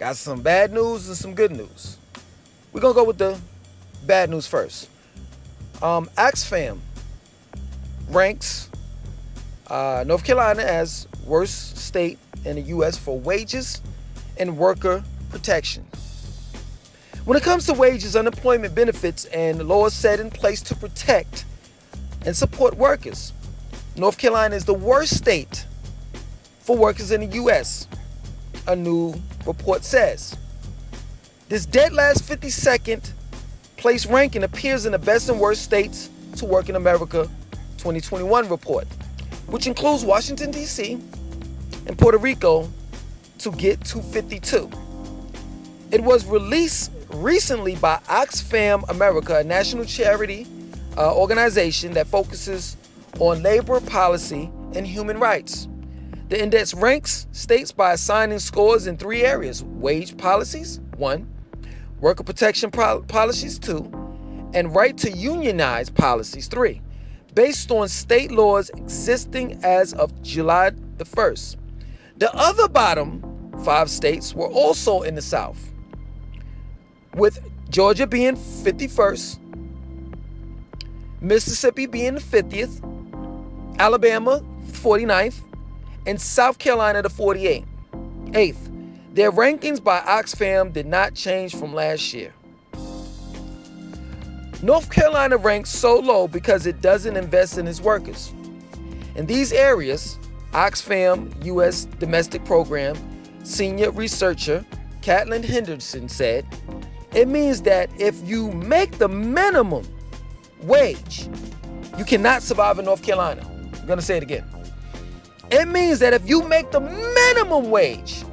Got some bad news and some good news. We're going to go with the bad news first. Oxfam ranks North Carolina as worst state in the U.S. for wages and worker protection. When it comes to wages, unemployment benefits, and laws set in place to protect and support workers, North Carolina is the worst state for workers in the U.S., a new report says. This dead last 52nd place ranking appears in the best and worst states to work in America 2021 report, which includes Washington, D.C. and Puerto Rico to get to 52. It was released recently by Oxfam America, a national charity organization that focuses on labor policy and human rights. The index ranks states by assigning scores in 3 areas: wage policies, 1, worker protection policies, 2, and right to unionize policies, 3, based on state laws existing as of July the 1st. The other bottom 5 states were also in the South, with Georgia being 51st, Mississippi being the 50th, Alabama 49th, and South Carolina the 48th. Their rankings by Oxfam did not change from last year. North Carolina ranks so low because it doesn't invest in its workers. In these areas, Oxfam U.S. Domestic Program senior researcher Catlin Henderson said, it means that if you make the minimum wage, you cannot survive in North Carolina. I'm going to say it again. It means that if you make the minimum wage,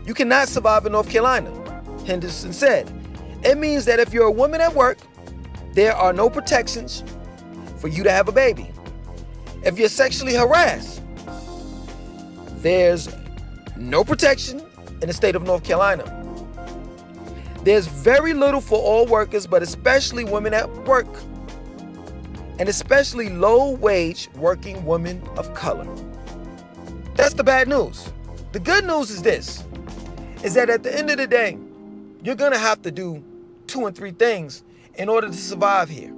you cannot survive in North Carolina, Henderson said. It means that if you're a woman at work, there are no protections for you to have a baby. If you're sexually harassed, there's no protection in the state of North Carolina. There's very little for all workers, but especially women at work, and especially low-wage working women of color. That's the bad news. The good news is this, is that at the end of the day, you're going to have to do 2 and 3 things in order to survive here.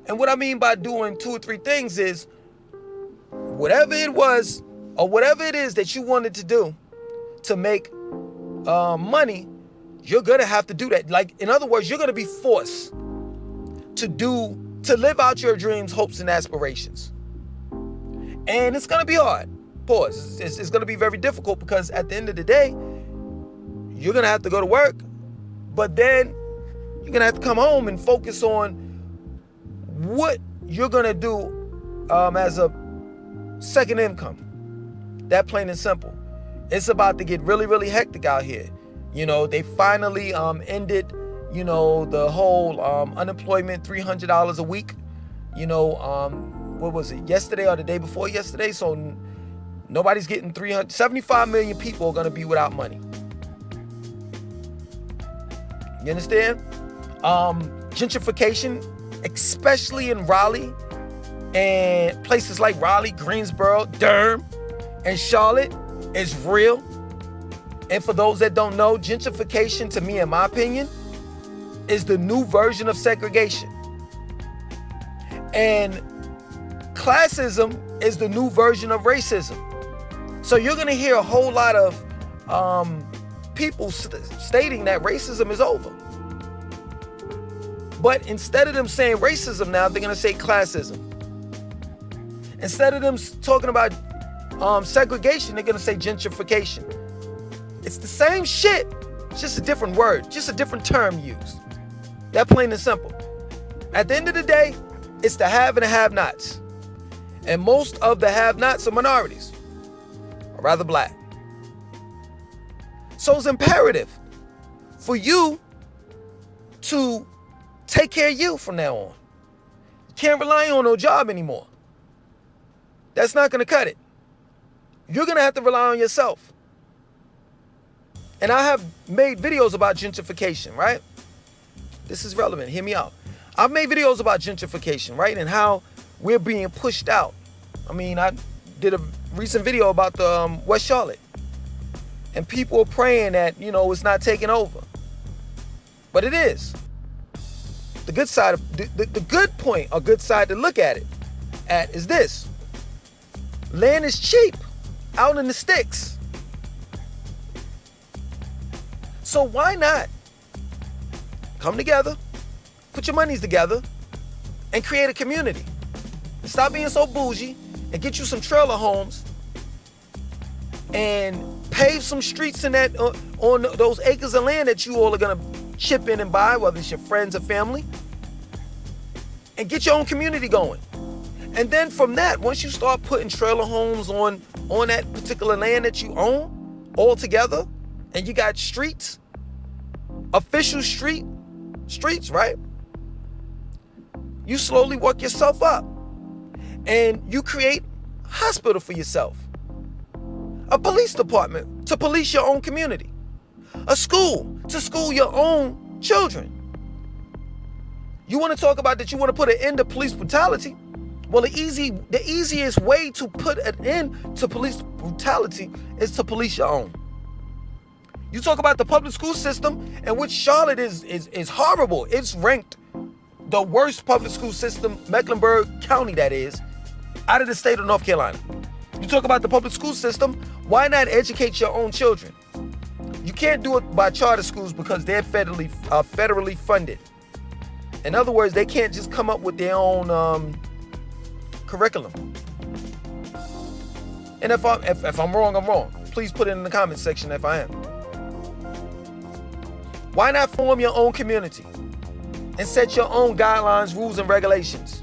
And what I mean by doing 2 or 3 things is whatever it was or whatever it is that you wanted to do to make money, you're going to have to do that. Like, in other words, you're going to be forced to live out your dreams, hopes, and aspirations. And it's going to be hard. Pause. It's going to be very difficult because at the end of the day, you're going to have to go to work, but then you're going to have to come home and focus on what you're going to do as a second income. That plain and simple. It's about to get really, really hectic out here. You know, they finally ended, the whole unemployment, $300 a week. What was it, yesterday or the day before yesterday? So nobody's getting 75 million people are going to be without money. You understand? Gentrification, especially in Raleigh and places like Raleigh, Greensboro, Durham, and Charlotte, is real. And for those that don't know, gentrification, to me, in my opinion, is the new version of segregation. And classism is the new version of racism. So you're going to hear a whole lot of people stating that racism is over. But instead of them saying racism now, they're going to say classism. Instead of them talking about segregation, they're going to say gentrification. It's the same shit, it's just a different word, just a different term used. That plain and simple. At the end of the day, it's the have and the have-nots. And most of the have-nots are minorities, or rather black. So it's imperative for you to take care of you from now on. You can't rely on no job anymore. That's not going to cut it. You're going to have to rely on yourself. And I have made videos about gentrification, right? This is relevant. Hear me out. I've made videos about gentrification, right? And how we're being pushed out. I mean, I did a recent video about the West Charlotte. And people are praying that, it's not taking over. But it is. The good side of the good point, or good side to look at it at, is this. Land is cheap out in the sticks. So why not come together, put your monies together, and create a community? Stop being so bougie and get you some trailer homes and pave some streets in that on those acres of land that you all are gonna chip in and buy, whether it's your friends or family, and get your own community going. And then from that, once you start putting trailer homes on that particular land that you own all together, and you got streets, official streets, right? You slowly work yourself up, and you create a hospital for yourself, a police department to police your own community, a school to school your own children. You want to talk about that you want to put an end to police brutality? Well, the easiest way to put an end to police brutality is to police your own. You talk about the public school system, in which Charlotte is horrible. It's ranked the worst public school system, Mecklenburg County that is, out of the state of North Carolina. You talk about the public school system, why not educate your own children? You can't do it by charter schools because they're federally funded. In other words, they can't just come up with their own curriculum. And if I'm wrong, I'm wrong. Please put it in the comment section if I am. Why not form your own community and set your own guidelines, rules, and regulations?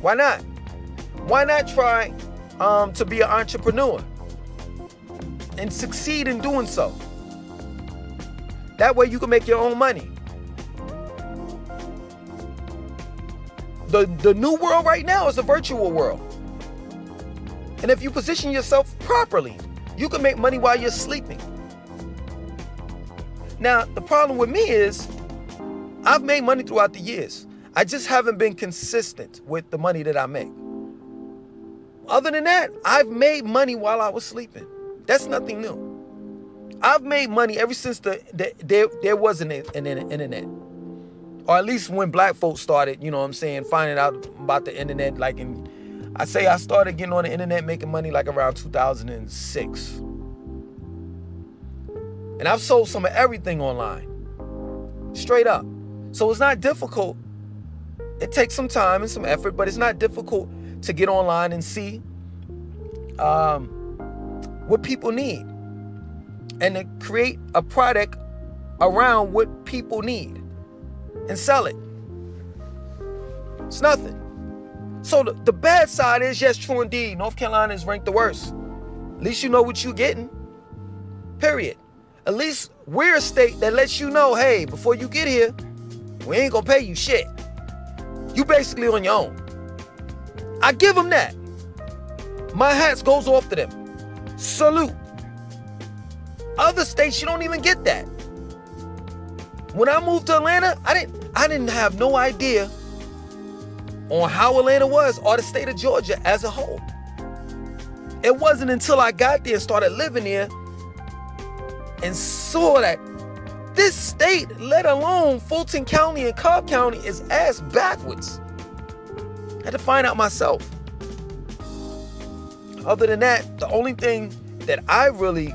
Why not? Why not try to be an entrepreneur and succeed in doing so? That way you can make your own money. The new world right now is a virtual world. And if you position yourself properly, you can make money while you're sleeping. Now, the problem with me is I've made money throughout the years. I just haven't been consistent with the money that I make. Other than that, I've made money while I was sleeping. That's nothing new. I've made money ever since there wasn't an internet. Or at least when black folks started, finding out about the internet. I started getting on the internet making money like around 2006. And I've sold some of everything online. Straight up. So it's not difficult. It takes some time and some effort, but it's not difficult to get online and see what people need. And to create a product around what people need. And sell it. It's nothing. So the bad side is, yes, true indeed, North Carolina is ranked the worst. At least you know what you're getting. Period. At least we're a state that lets you know, hey, before you get here, we ain't gonna pay you shit. You basically on your own. I give them that. My hats goes off to them. Salute. Other states, you don't even get that. When I moved to Atlanta, I didn't have no idea on how Atlanta was, or the state of Georgia as a whole. It wasn't until I got there and started living there and saw that this state, let alone Fulton County and Cobb County, is ass backwards. I had to find out myself. Other than that, the only thing that I really,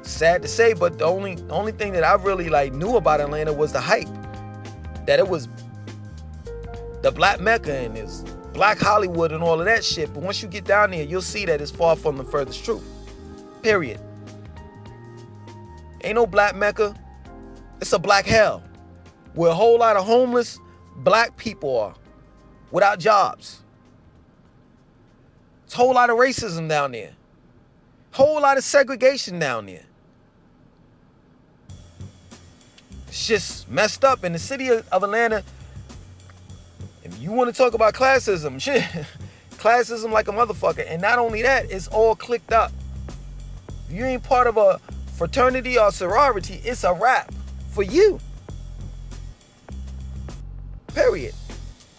sad to say, but the only thing that I really knew about Atlanta was the hype. That it was the Black Mecca and it's Black Hollywood and all of that shit. But once you get down there, you'll see that it's far from the furthest truth. Period. Ain't no Black Mecca. It's a black hell where a whole lot of homeless black people are without jobs. It's a whole lot of racism down there. Whole lot of segregation down there. It's just messed up. In the city of Atlanta, if you want to talk about classism, shit, classism like a motherfucker. And not only that, it's all clicked up. If you ain't part of a fraternity or sorority, it's a wrap for you. Period.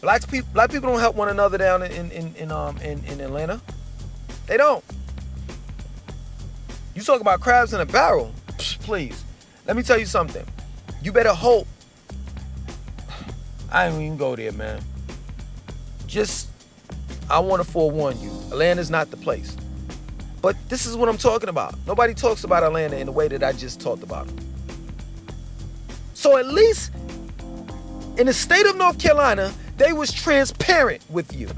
Black people don't help one another down in Atlanta. They don't. You talk about crabs in a barrel? Psh, please. Let me tell you something. You better hope. I ain't even go there, man. I want to forewarn you. Atlanta's not the place. But this is what I'm talking about. Nobody talks about Atlanta in the way that I just talked about it. So at least in the state of North Carolina, they was transparent with you.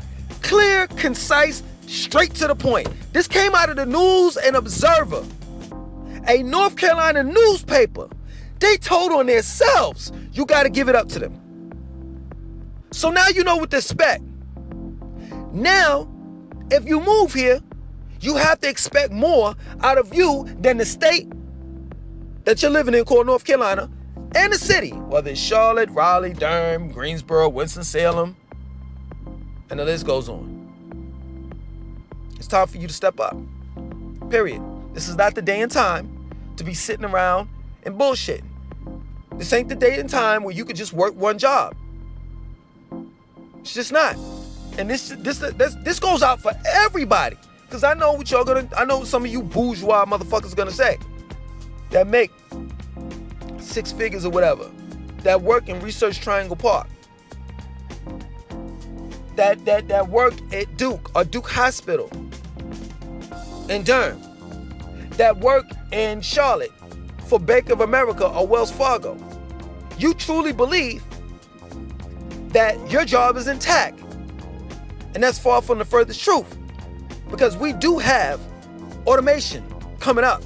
Clear, concise, straight to the point. This came out of the News and Observer, a North Carolina newspaper. They told on themselves, you got to give it up to them. So now you know what to expect. Now, if you move here, you have to expect more out of you than the state that you're living in called North Carolina and the city, whether it's Charlotte, Raleigh, Durham, Greensboro, Winston-Salem, and the list goes on. It's time for you to step up. Period. This is not the day and time to be sitting around and bullshitting. This ain't the day and time where you could just work one job. It's just not. And this goes out for everybody. Because I know what I know what some of you bourgeois motherfuckers gonna say. That make 6 figures or whatever. That work in Research Triangle Park. That work at Duke or Duke Hospital in Durham. That work in Charlotte for Bank of America or Wells Fargo. You truly believe that your job is intact. And that's far from the furthest truth. Because we do have automation coming up.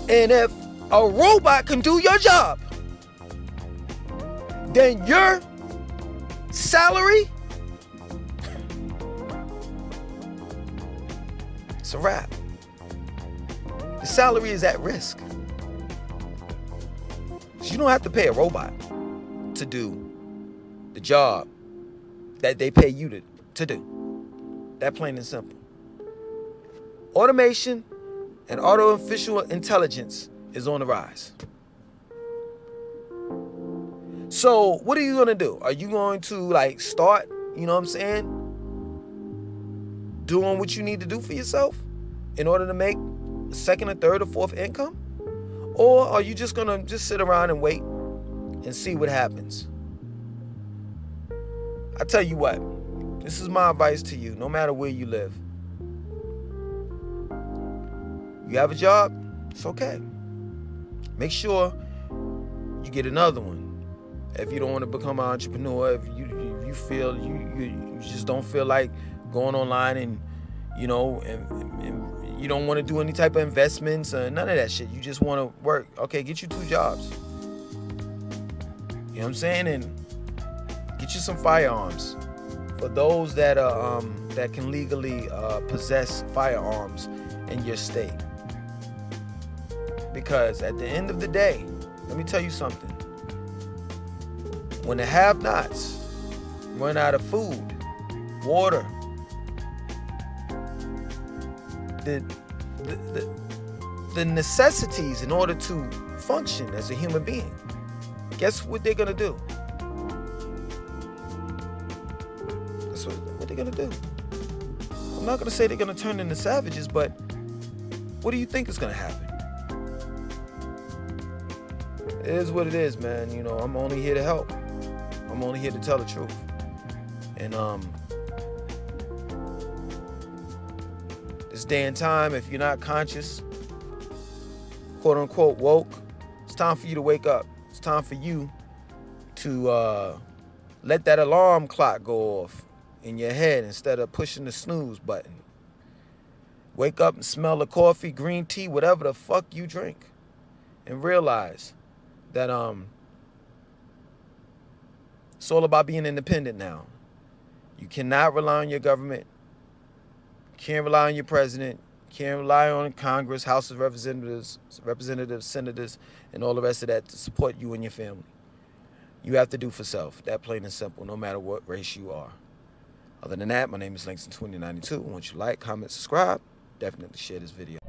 And if a robot can do your job, then your salary, it's a wrap. The salary is at risk. So you don't have to pay a robot to do the job that they pay you to do. That plain and simple. Automation and artificial intelligence is on the rise. So what are you going to do? Are you going to start, you know what I'm saying, doing what you need to do for yourself in order to make a second or third or fourth income? Or are you just going to just sit around and wait and see what happens? I tell you what, this is my advice to you, no matter where you live. You have a job, it's okay. Make sure you get another one. If you don't want to become an entrepreneur, if you feel you just don't feel like going online and you don't want to do any type of investments or none of that shit. You just want to work. Okay, get you 2 jobs. You know what I'm saying? And get you some firearms. For those that are that can legally possess firearms in your state. Because at the end of the day, let me tell you something. When the have-nots run out of food, water, the necessities in order to function as a human being, guess what they're gonna do? That's what they're gonna do. I'm not gonna say they're gonna turn into savages, but what do you think is gonna happen? It is what it is, man. You know, I'm only here to help. I'm only here to tell the truth. And this day and time, if you're not conscious, quote unquote woke, it's time for you to wake up. It's time for you to let that alarm clock go off in your head instead of pushing the snooze button. Wake up and smell the coffee, green tea, whatever the fuck you drink, and realize that it's all about being independent now. You cannot rely on your government. You can't rely on your president. You can't rely on Congress, House of Representatives, senators, and all the rest of that to support you and your family. You have to do for self. That plain and simple, no matter what race you are. Other than that, my name is Langston2092. Once you like, comment, subscribe, definitely share this video.